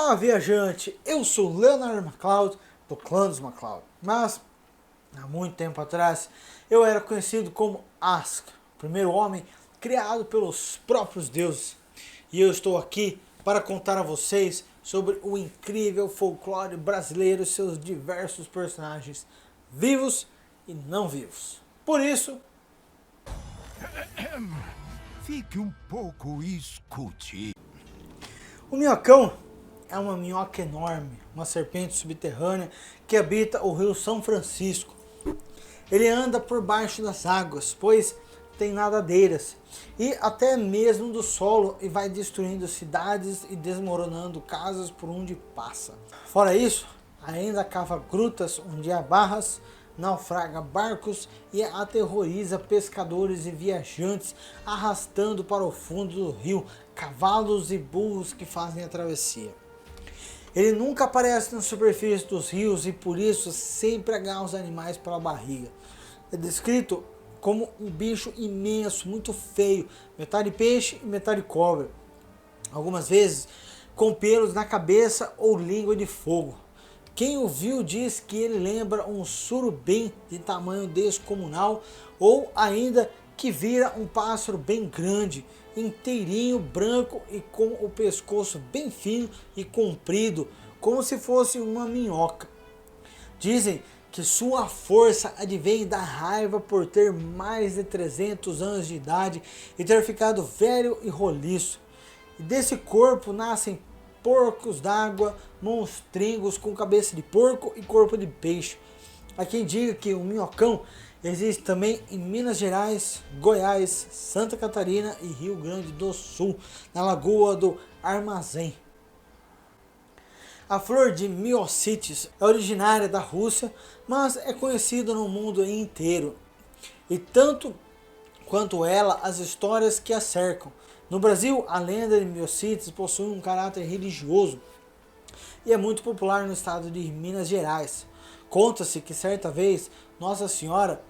Olá, viajante! Eu sou Leonard MacLeod, do clã dos MacLeod. Mas, há muito tempo atrás, eu era conhecido como Ask, o primeiro homem criado pelos próprios deuses. E eu estou aqui para contar a vocês sobre o incrível folclore brasileiro e seus diversos personagens, vivos e não vivos. Por isso, Fique um pouco e escute. o minhocão é uma minhoca enorme, uma serpente subterrânea que habita o rio São Francisco. Ele anda por baixo das águas, pois tem nadadeiras, e até mesmo do solo, e vai destruindo cidades e desmoronando casas por onde passa. Fora isso, ainda cava grutas onde há barras, naufraga barcos e aterroriza pescadores e viajantes, arrastando para o fundo do rio cavalos e burros que fazem a travessia. Ele nunca aparece na superfície dos rios e por isso sempre agarra os animais pela barriga. É descrito como um bicho imenso, muito feio, metade peixe e metade cobra. Algumas vezes com pelos na cabeça ou língua de fogo. Quem o viu diz que ele lembra um surubim de tamanho descomunal, ou ainda que vira um pássaro bem grande, inteirinho, branco e com o pescoço bem fino e comprido, como se fosse uma minhoca. Dizem que sua força advém da raiva por ter mais de 300 anos de idade e ter ficado velho e roliço. E desse corpo nascem porcos d'água, monstringos com cabeça de porco e corpo de peixe. Há quem diga que o minhocão existe também em Minas Gerais, Goiás, Santa Catarina e Rio Grande do Sul, na Lagoa do Armazém. A flor de Miocites é originária da Rússia, mas é conhecida no mundo inteiro. E tanto quanto ela, as histórias que a cercam. No Brasil, a lenda de Miocites possui um caráter religioso e é muito popular no estado de Minas Gerais. Conta-se que certa vez Nossa Senhora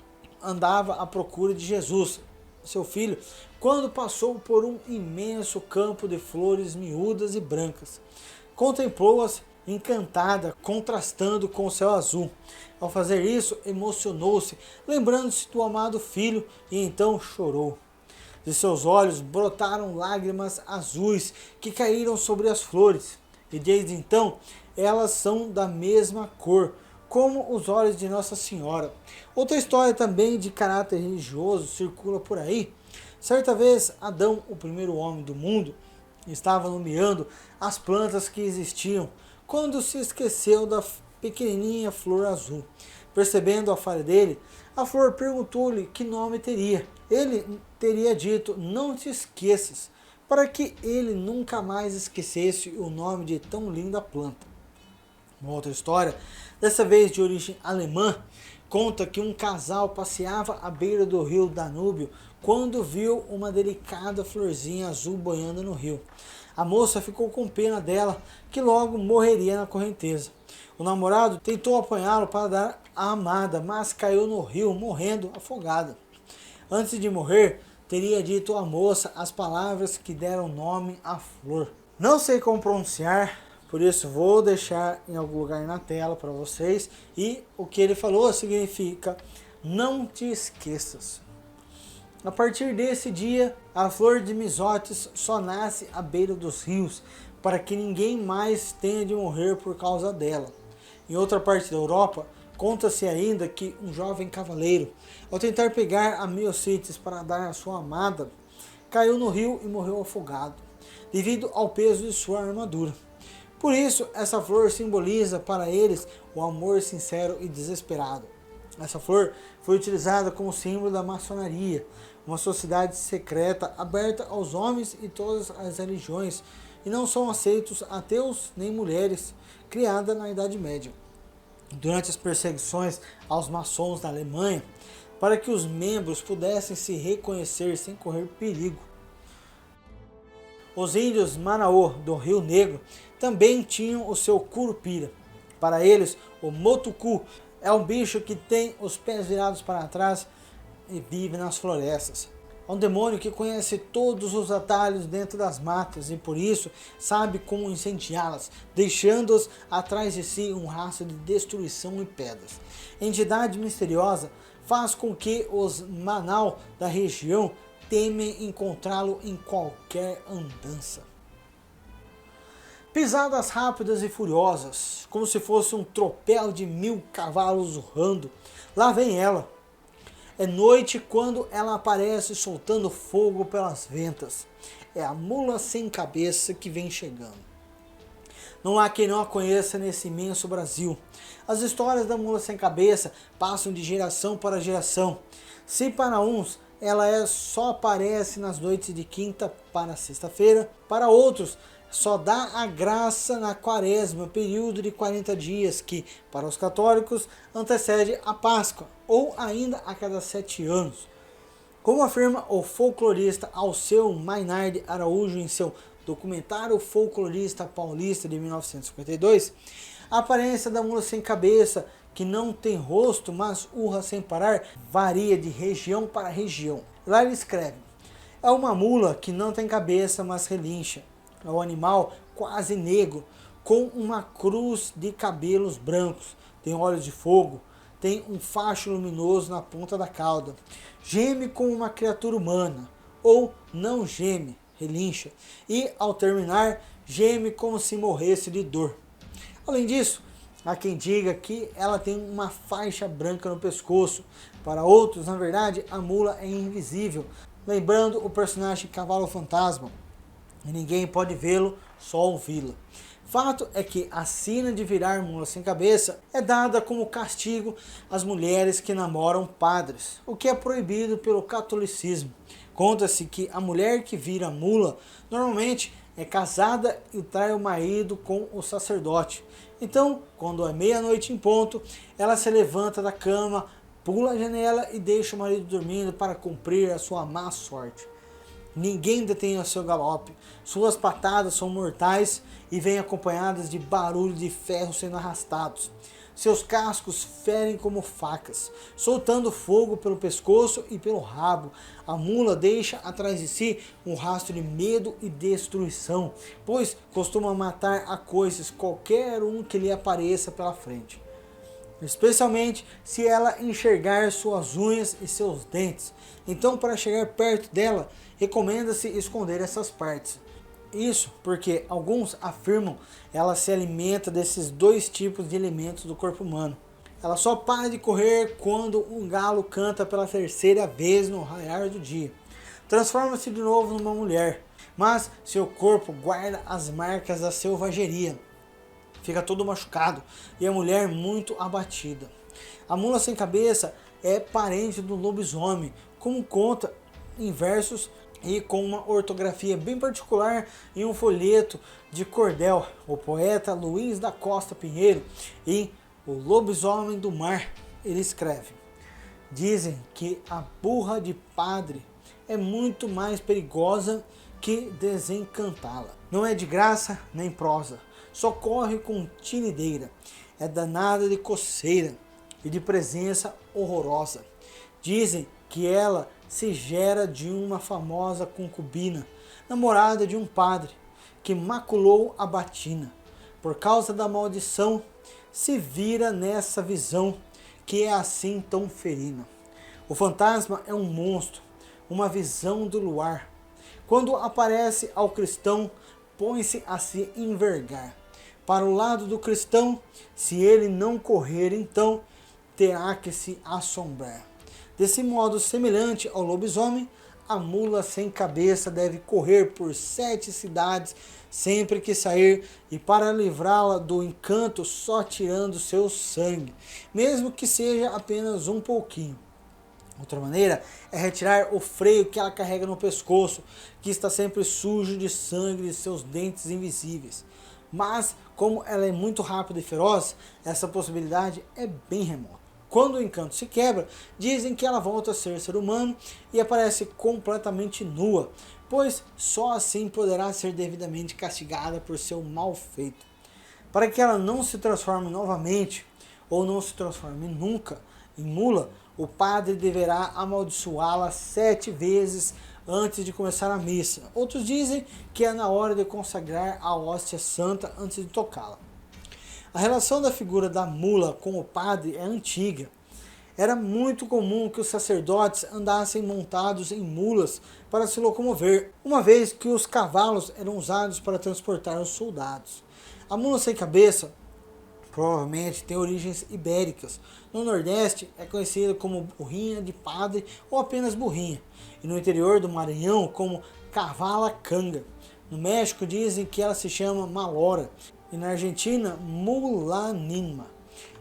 andava à procura de Jesus, seu filho, quando passou por um imenso campo de flores miúdas e brancas. Contemplou-as encantada, contrastando com o céu azul. Ao fazer isso, emocionou-se, lembrando-se do amado filho, e então chorou. De seus olhos brotaram lágrimas azuis que caíram sobre as flores, e desde então elas são da mesma cor, como os olhos de Nossa Senhora. Outra história também de caráter religioso circula por aí. Certa vez, Adão, o primeiro homem do mundo, estava nomeando as plantas que existiam, quando se esqueceu da pequenininha flor azul. Percebendo a falha dele, a flor perguntou-lhe que nome teria. Ele teria dito: não te esqueças, para que ele nunca mais esquecesse o nome de tão linda planta. Uma outra história, dessa vez de origem alemã, conta que um casal passeava à beira do rio Danúbio quando viu uma delicada florzinha azul boiando no rio. A moça ficou com pena dela, que logo morreria na correnteza. O namorado tentou apanhá-lo para dar à amada, mas caiu no rio, morrendo afogada. Antes de morrer, teria dito à moça as palavras que deram nome à flor. Não sei como pronunciar, por isso vou deixar em algum lugar na tela para vocês. E o que ele falou significa: não te esqueças. A partir desse dia, a flor de Misotes só nasce à beira dos rios, para que ninguém mais tenha de morrer por causa dela. Em outra parte da Europa, conta-se ainda que um jovem cavaleiro, ao tentar pegar a Miocites para dar à sua amada, caiu no rio e morreu afogado, devido ao peso de sua armadura. Por isso, essa flor simboliza para eles o amor sincero e desesperado. Essa flor foi utilizada como símbolo da maçonaria, uma sociedade secreta aberta aos homens e todas as religiões, e não são aceitos ateus nem mulheres, criada na Idade Média. Durante as perseguições aos maçons na Alemanha, para que os membros pudessem se reconhecer sem correr perigo. Os índios Manaô do Rio Negro também tinham o seu curupira. Para eles, o motucu é um bicho que tem os pés virados para trás e vive nas florestas. É um demônio que conhece todos os atalhos dentro das matas e por isso sabe como incendiá-las, deixando-as atrás de si um rastro de destruição e pedras. A entidade misteriosa faz com que os Manau da região temem encontrá-lo em qualquer andança. Pisadas rápidas e furiosas, como se fosse um tropel de 1000 cavalos urrando. Lá vem ela. É noite quando ela aparece soltando fogo pelas ventas. É a mula sem cabeça que vem chegando. Não há quem não a conheça nesse imenso Brasil. As histórias da mula sem cabeça passam de geração para geração. Se para uns ela só aparece nas noites de quinta para sexta-feira, para outros só dá a graça na quaresma, período de 40 dias que, para os católicos, antecede a Páscoa, ou ainda a cada 7 anos. Como afirma o folclorista Alceu Maynard Araújo em seu documentário Folclorista Paulista de 1952, a aparência da mula sem cabeça, que não tem rosto, mas urra sem parar, varia de região para região. Lá ele escreve: é uma mula que não tem cabeça, mas relincha. É um animal quase negro, com uma cruz de cabelos brancos, tem olhos de fogo, tem um facho luminoso na ponta da cauda, geme como uma criatura humana, ou não geme, relincha, e ao terminar, geme como se morresse de dor. Além disso, há quem diga que ela tem uma faixa branca no pescoço. Para outros, na verdade, a mula é invisível, lembrando o personagem Cavalo Fantasma. E ninguém pode vê-lo, só ouvi-lo. Fato é que a sina de virar mula sem cabeça é dada como castigo às mulheres que namoram padres, o que é proibido pelo catolicismo. Conta-se que a mulher que vira mula normalmente é casada e trai o marido com o sacerdote. Então, quando é meia-noite em ponto, ela se levanta da cama, pula a janela e deixa o marido dormindo para cumprir a sua má sorte. Ninguém detém o seu galope, suas patadas são mortais e vêm acompanhadas de barulho de ferro sendo arrastados. Seus cascos ferem como facas, soltando fogo pelo pescoço e pelo rabo. A mula deixa atrás de si um rastro de medo e destruição, pois costuma matar a coisas qualquer um que lhe apareça pela frente. Especialmente se ela enxergar suas unhas e seus dentes. Então, para chegar perto dela, recomenda-se esconder essas partes. Isso porque alguns afirmam ela se alimenta desses dois tipos de elementos do corpo humano. Ela só para de correr quando um galo canta pela terceira vez no raiar do dia. Transforma-se de novo numa mulher, mas seu corpo guarda as marcas da selvageria. Fica todo machucado e a mulher muito abatida. A mula sem cabeça é parente do lobisomem, como conta em versos e com uma ortografia bem particular em um folheto de cordel, o poeta Luiz da Costa Pinheiro, em O Lobisomem do Mar. Ele escreve: dizem que a burra de padre é muito mais perigosa que desencantá-la. Não é de graça nem prosa, só corre com tinideira, é danada de coceira e de presença horrorosa. Dizem que ela se gera de uma famosa concubina, namorada de um padre, que maculou a batina. Por causa da maldição, se vira nessa visão, que é assim tão ferina. O fantasma é um monstro, uma visão do luar. Quando aparece ao cristão, põe-se a se envergar. Para o lado do cristão, se ele não correr, então terá que se assombrar. Desse modo semelhante ao lobisomem, a mula sem cabeça deve correr por 7 cidades sempre que sair, e para livrá-la do encanto só tirando seu sangue, mesmo que seja apenas um pouquinho. Outra maneira é retirar o freio que ela carrega no pescoço, que está sempre sujo de sangue de seus dentes invisíveis. Mas, como ela é muito rápida e feroz, essa possibilidade é bem remota. Quando o encanto se quebra, dizem que ela volta a ser humano e aparece completamente nua, pois só assim poderá ser devidamente castigada por seu mal feito. Para que ela não se transforme novamente, ou não se transforme nunca em mula, o padre deverá amaldiçoá-la 7 vezes antes de começar a missa. Outros dizem que é na hora de consagrar a hóstia santa antes de tocá-la. A relação da figura da mula com o padre é antiga. Era muito comum que os sacerdotes andassem montados em mulas para se locomover, uma vez que os cavalos eram usados para transportar os soldados. A mula sem cabeça provavelmente tem origens ibéricas. No Nordeste é conhecida como burrinha de padre ou apenas burrinha, e no interior do Maranhão como cavala canga. No México dizem que ela se chama malora, e na Argentina mulanima.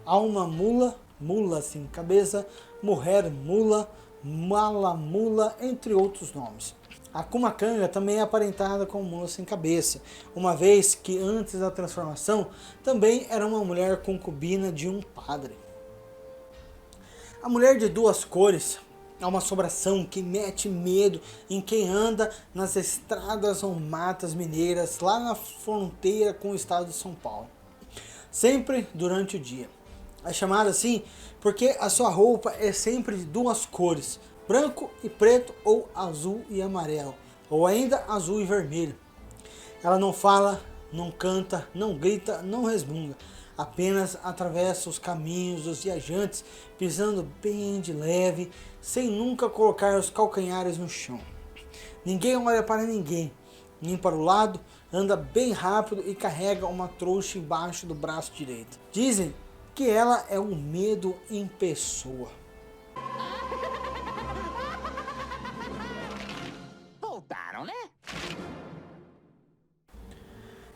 Há uma mula sem cabeça, mulher mula, mala mula, entre outros nomes. A cumacanga também é aparentada com mula sem cabeça, uma vez que antes da transformação também era uma mulher concubina de um padre. A mulher de 2 cores é uma assombração que mete medo em quem anda nas estradas ou matas mineiras lá na fronteira com o estado de São Paulo, sempre durante o dia. É chamada assim porque a sua roupa é sempre de 2 cores, branco e preto ou azul e amarelo, ou ainda azul e vermelho. Ela não fala, não canta, não grita, não resmunga, apenas atravessa os caminhos dos viajantes, pisando bem de leve, sem nunca colocar os calcanhares no chão. Ninguém olha para ninguém, nem para o lado, anda bem rápido e carrega uma trouxa embaixo do braço direito. Dizem que ela é um medo em pessoa. Voltaram, né?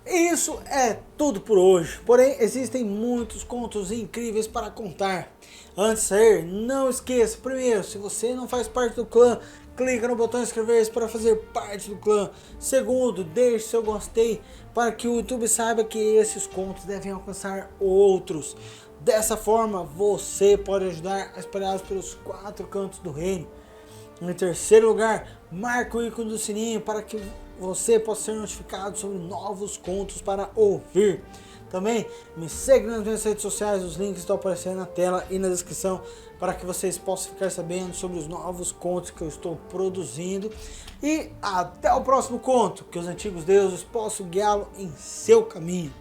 Isso é tudo por hoje, porém existem muitos contos incríveis para contar. Antes de sair, não esqueça, primeiro, se você não faz parte do clã, clica no botão inscrever-se para fazer parte do clã. Segundo, deixe seu gostei para que o YouTube saiba que esses contos devem alcançar outros. Dessa forma, você pode ajudar a espalhá-los pelos 4 cantos do reino. Em terceiro lugar, marque o ícone do sininho para que você possa ser notificado sobre novos contos para ouvir. Também me segue nas minhas redes sociais, os links estão aparecendo na tela e na descrição para que vocês possam ficar sabendo sobre os novos contos que eu estou produzindo. E até o próximo conto, que os antigos deuses possam guiá-lo em seu caminho.